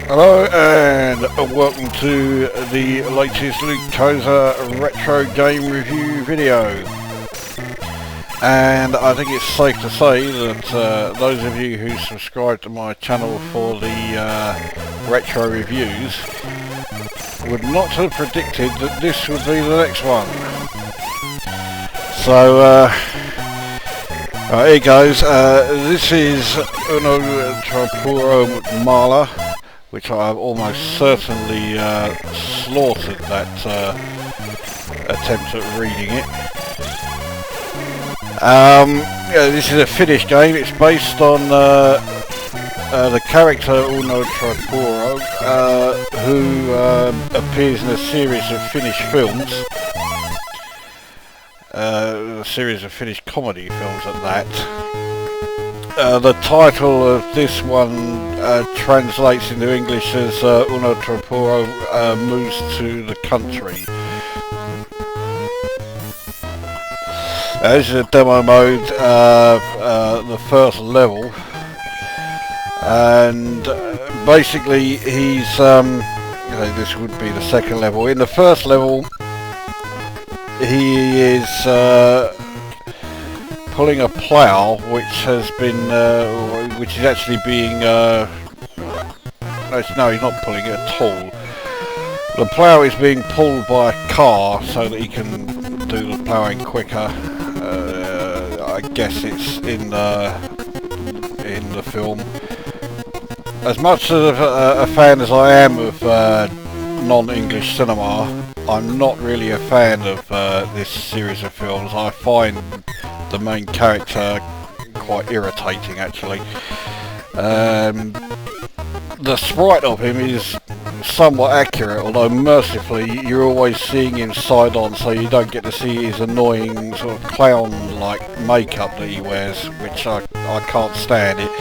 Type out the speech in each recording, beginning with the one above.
Hello and welcome to the latest Lukozer retro game review video. And I think it's safe to say that those of you who subscribe to my channel for the retro reviews would not have predicted that this would be the next one. So here goes. This is Uuno Turhapuro Muuttaa Maalle, which I have almost certainly slaughtered that attempt at reading it. Yeah, this is a Finnish game. It's based on the character Uuno Turhapuro, who appears in a series of Finnish films, a series of Finnish comedy films at that. The title of this one translates into English as Uuno Turhapuro moves to the country. This is a demo mode, the first level, and basically he's, this would be the second level. In the first level he is pulling a plough which has been, which is actually being, no he's not pulling it at all. The plough is being pulled by a car so that he can do the ploughing quicker. I guess it's in the film. As much of a fan as I am of non-English cinema, I'm not really a fan of this series of films. I find the main character quite irritating, actually. The sprite of him is somewhat accurate, although mercifully you're always seeing him side on, so you don't get to see his annoying sort of clown-like makeup that he wears, which I can't stand it.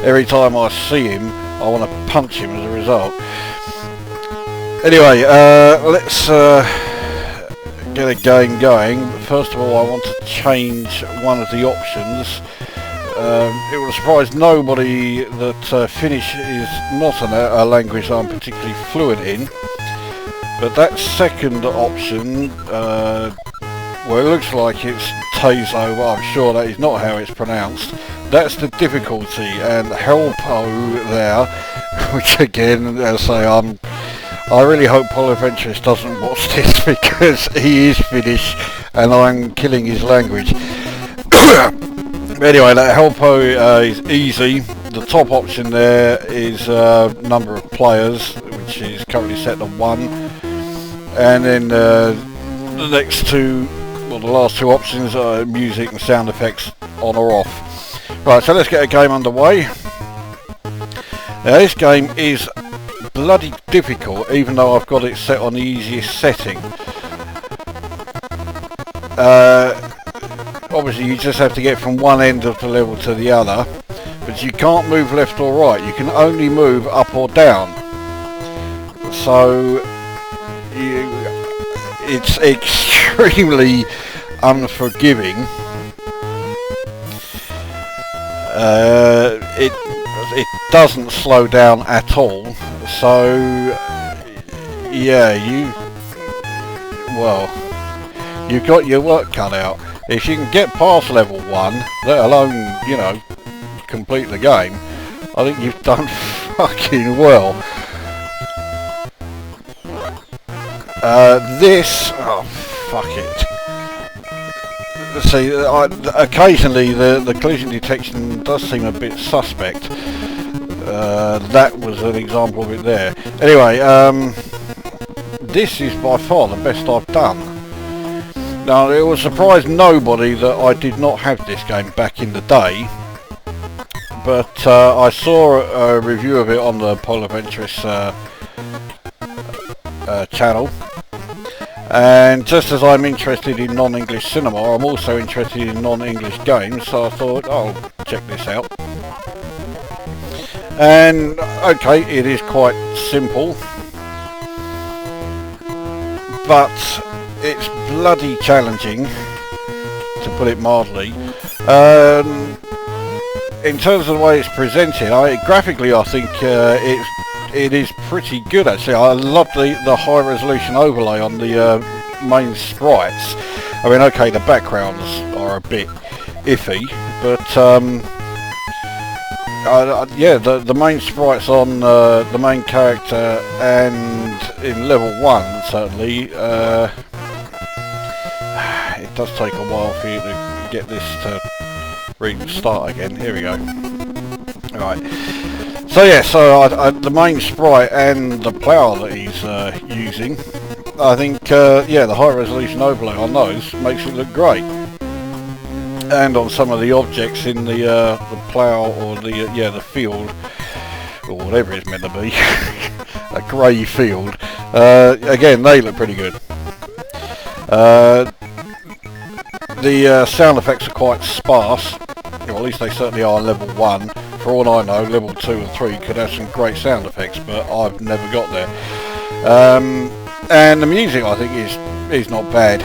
Every time I see him I want to punch him as a result. Anyway, let's get a game going. First of all, I want to change one of the options. It will surprise nobody that Finnish is not a language I'm particularly fluent in, but that second option, well, it looks like it's Tazo, but I'm sure that is not how it's pronounced. That's the difficulty, and Helpo there, which again, as I say, I really hope Polyventurist doesn't watch this because he is Finnish and I'm killing his language. Anyway, that Helpo is easy. The top option there is number of players, which is currently set to 1. And then the next two, well, the last two options are music and sound effects on or off. Right, so let's get a game underway. Now this game is bloody difficult, even though I've got it set on the easiest setting. Obviously you just have to get from one end of the level to the other, but you can't move left or right, you can only move up or down. So it's extremely unforgiving. It doesn't slow down at all, so yeah, you've got your work cut out. If you can get past level 1, let alone, you know, complete the game, I think you've done fucking well. Oh fuck it. See, occasionally the collision detection does seem a bit suspect. That was an example of it there. Anyway, this is by far the best I've done. Now, it will surprise nobody that I did not have this game back in the day, but I saw a review of it on the Polyventurist channel, and just as I'm interested in non-English cinema, I'm also interested in non-English games, so I thought, I'll check this out. And okay, it is quite simple, but it's bloody challenging, to put it mildly. In terms of the way it's presented, graphically I think it's it is pretty good actually. I love the high resolution overlay on the main sprites. I mean, okay, the backgrounds are a bit iffy, but yeah, the main sprites on the main character and in level 1 certainly, it does take a while for you to get this to restart again. Here we go. Alright, so yeah, so the main sprite and the plough that he's using, I think yeah, the high resolution overlay on those makes it look great. And on some of the objects in the plough or the field, or whatever it's meant to be, a grey field, again, they look pretty good. The sound effects are quite sparse, or at least they certainly are on level 1. For all I know, level 2 and 3 could have some great sound effects, but I've never got there. And the music, I think, is not bad.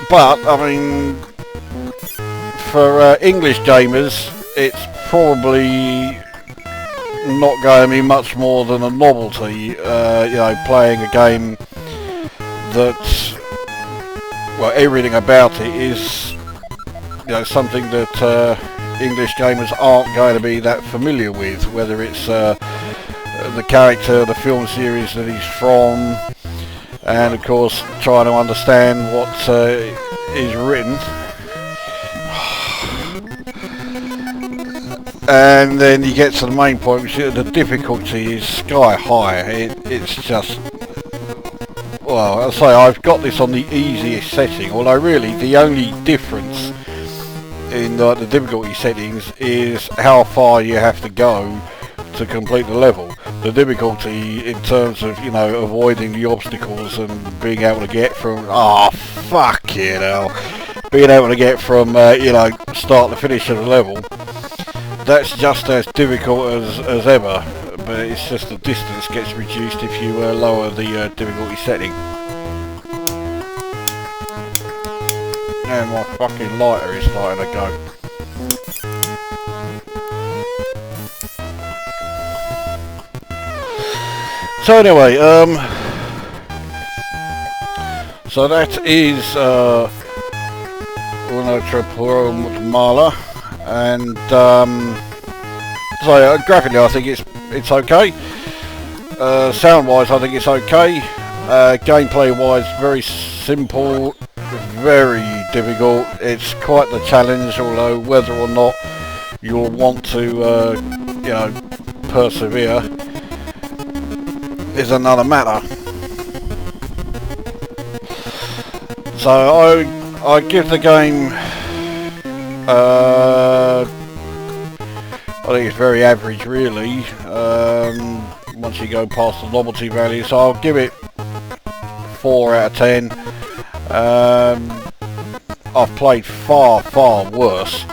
But, I mean, for English gamers, it's probably not going to be much more than a novelty, you know, playing a game that, well, everything about it is, you know, something that English gamers aren't going to be that familiar with, whether it's the character, the film series that he's from, and of course trying to understand what is written. And then you get to the main point, which is the difficulty is sky high. It's just, well, I'll say I've got this on the easiest setting, although really the only difference in the difficulty settings is how far you have to go to complete the level. The difficulty in terms of, you know, avoiding the obstacles and being able to get from, fuck you know, being able to get from, you know, start to finish of the level, that's just as difficult as ever, but it's just the distance gets reduced if you lower the difficulty setting. And my fucking lighter is starting to go. So anyway, so that is Uuno Turhapuro Muuttaa Maalle, and so graphically I think it's okay. Sound wise I think it's okay. Gameplay wise very simple, very difficult. It's quite the challenge, although whether or not you'll want to you know, persevere is another matter. So I give the game I think it's very average really, once you go past the novelty value, so I'll give it 4 out of 10. I've played far worse,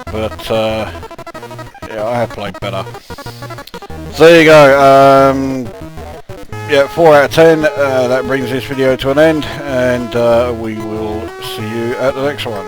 but yeah, I have played better. So there you go, yeah, 4 out of 10, that brings this video to an end, and we will see you at the next one.